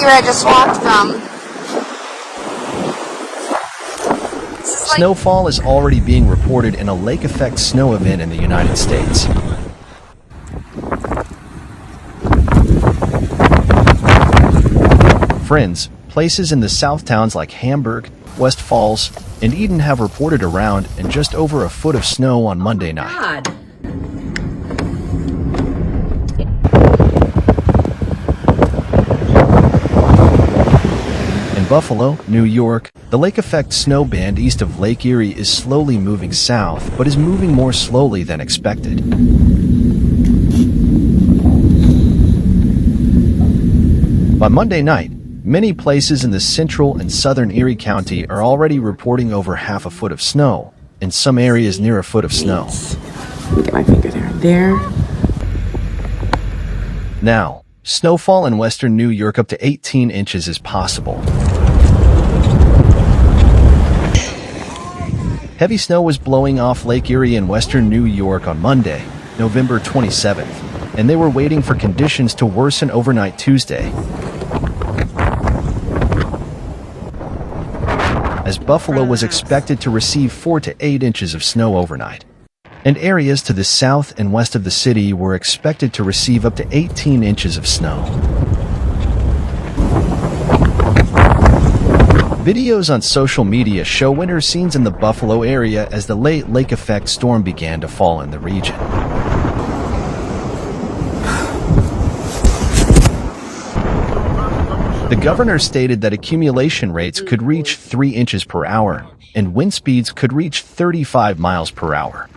where I just walked from. Snowfall is already being reported in a lake-effect snow event in the United States. Friends, places in the South towns like Hamburg, West Falls, and Eden have reported around and just over a foot of snow on Monday night. God. In Buffalo, New York, the lake-effect snow band east of Lake Erie is slowly moving south, but is moving more slowly than expected. By Monday night, many places in the central and southern Erie County are already reporting over half a foot of snow, and some areas near a foot of snow. Get my finger there. Now, snowfall in western New York up to 18 inches is possible. Heavy snow was blowing off Lake Erie in western New York on Monday, November 27th, and they were waiting for conditions to worsen overnight Tuesday. As Buffalo was expected to receive 4 to 8 inches of snow overnight. And areas to the south and west of the city were expected to receive up to 18 inches of snow. Videos on social media show winter scenes in the Buffalo area as the late lake-effect storm began to fall in the region. The governor stated that accumulation rates could reach 3 inches per hour, and wind speeds could reach 35 miles per hour.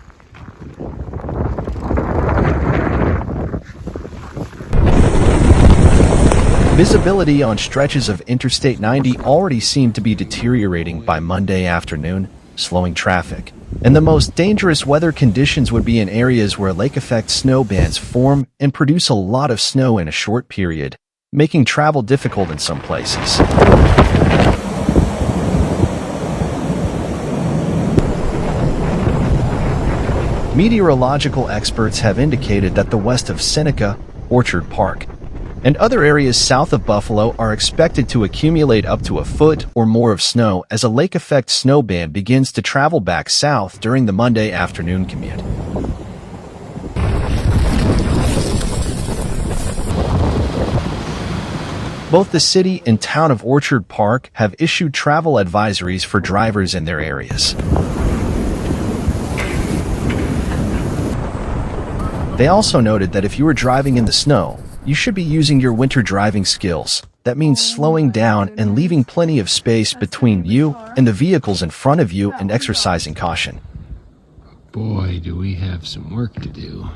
Visibility on stretches of Interstate 90 already seemed to be deteriorating by Monday afternoon, slowing traffic. And the most dangerous weather conditions would be in areas where lake-effect snow bands form and produce a lot of snow in a short period, making travel difficult in some places. Meteorological experts have indicated that the west of Seneca, Orchard Park, and other areas south of Buffalo are expected to accumulate up to a foot or more of snow as a lake-effect snow band begins to travel back south during the Monday afternoon commute. Both the city and town of Orchard Park have issued travel advisories for drivers in their areas. They also noted that if you are driving in the snow, you should be using your winter driving skills. That means slowing down and leaving plenty of space between you and the vehicles in front of you and exercising caution. Boy, do we have some work to do.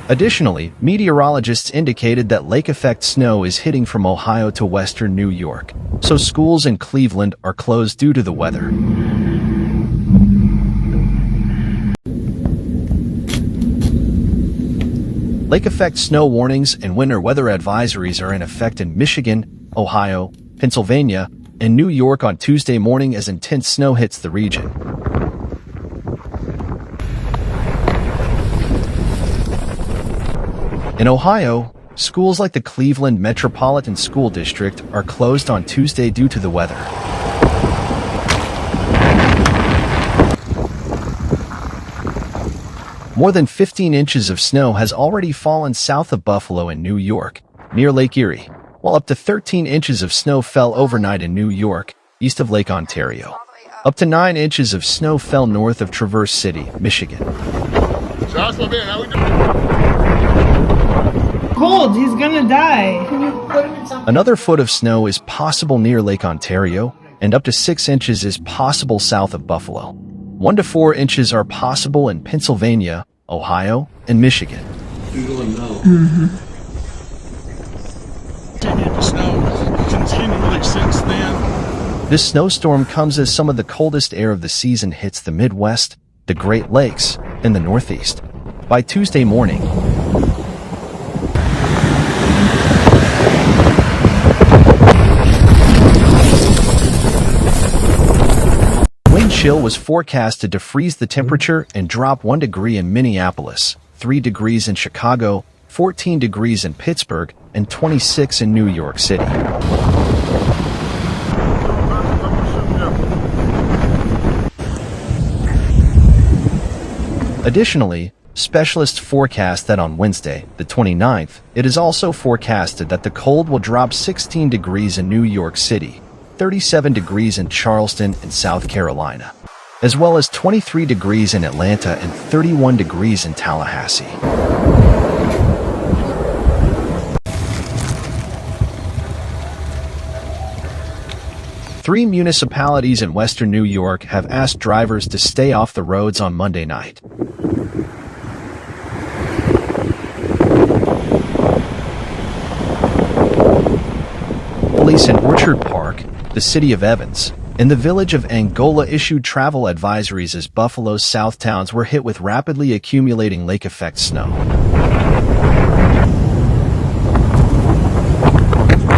Additionally, meteorologists indicated that lake-effect snow is hitting from Ohio to western New York, so schools in Cleveland are closed due to the weather. Lake-effect snow warnings and winter weather advisories are in effect in Michigan, Ohio, Pennsylvania, and New York on Tuesday morning as intense snow hits the region. In Ohio, schools like the Cleveland Metropolitan School District are closed on Tuesday due to the weather. More than 15 inches of snow has already fallen south of Buffalo and New York, near Lake Erie, while up to 13 inches of snow fell overnight in New York, east of Lake Ontario. Up to 9 inches of snow fell north of Traverse City, Michigan. Joshua, man, how we doing? Cold, he's gonna die. Another foot of snow is possible near Lake Ontario, and up to 6 inches is possible south of Buffalo. 1 to 4 inches are possible in Pennsylvania, Ohio, and Michigan. Snow continually since then. This snowstorm comes as some of the coldest air of the season hits the Midwest, the Great Lakes, and the Northeast. By Tuesday morning, wind chill was forecasted to freeze the temperature and drop 1 degree in Minneapolis, 3 degrees in Chicago, 14 degrees in Pittsburgh, and 26 in New York City. Additionally, specialists forecast that on Wednesday, the 29th, it is also forecasted that the cold will drop 16 degrees in New York City, 37 degrees in Charleston and South Carolina, as well as 23 degrees in Atlanta and 31 degrees in Tallahassee. Three municipalities in western New York have asked drivers to stay off the roads on Monday night. Police in Orchard Park, the city of Evans, and the village of Angola issued travel advisories as Buffalo's south towns were hit with rapidly accumulating lake-effect snow.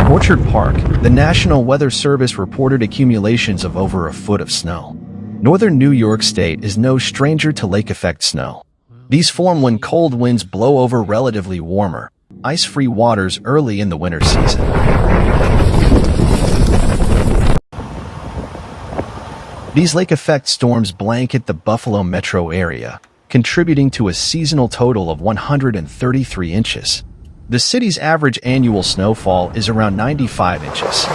In Orchard Park, the National Weather Service reported accumulations of over a foot of snow. Northern New York State is no stranger to lake-effect snow. These form when cold winds blow over relatively warmer, ice-free waters early in the winter season. These lake-effect storms blanket the Buffalo metro area, contributing to a seasonal total of 133 inches. The city's average annual snowfall is around 95 inches.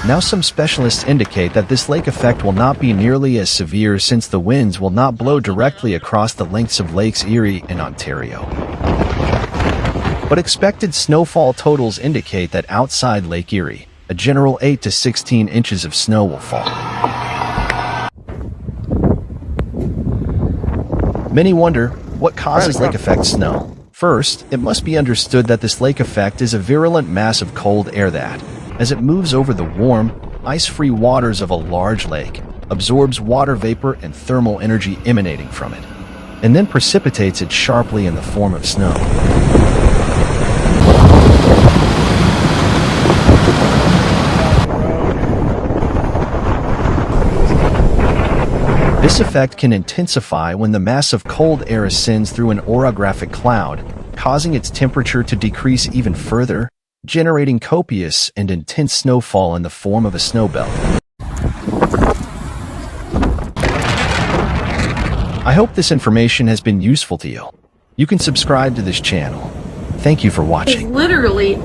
Now some specialists indicate that this lake effect will not be nearly as severe since the winds will not blow directly across the lengths of Lakes Erie and Ontario. But expected snowfall totals indicate that outside Lake Erie, a general 8 to 16 inches of snow will fall. Many wonder, what causes lake effect snow? First, it must be understood that this lake effect is a virulent mass of cold air that, as it moves over the warm, ice-free waters of a large lake, absorbs water vapor and thermal energy emanating from it, and then precipitates it sharply in the form of snow. This effect can intensify when the mass of cold air ascends through an orographic cloud, causing its temperature to decrease even further, generating copious and intense snowfall in the form of a snow belt. I hope this information has been useful to you. You can subscribe to this channel. Thank you for watching. Literally.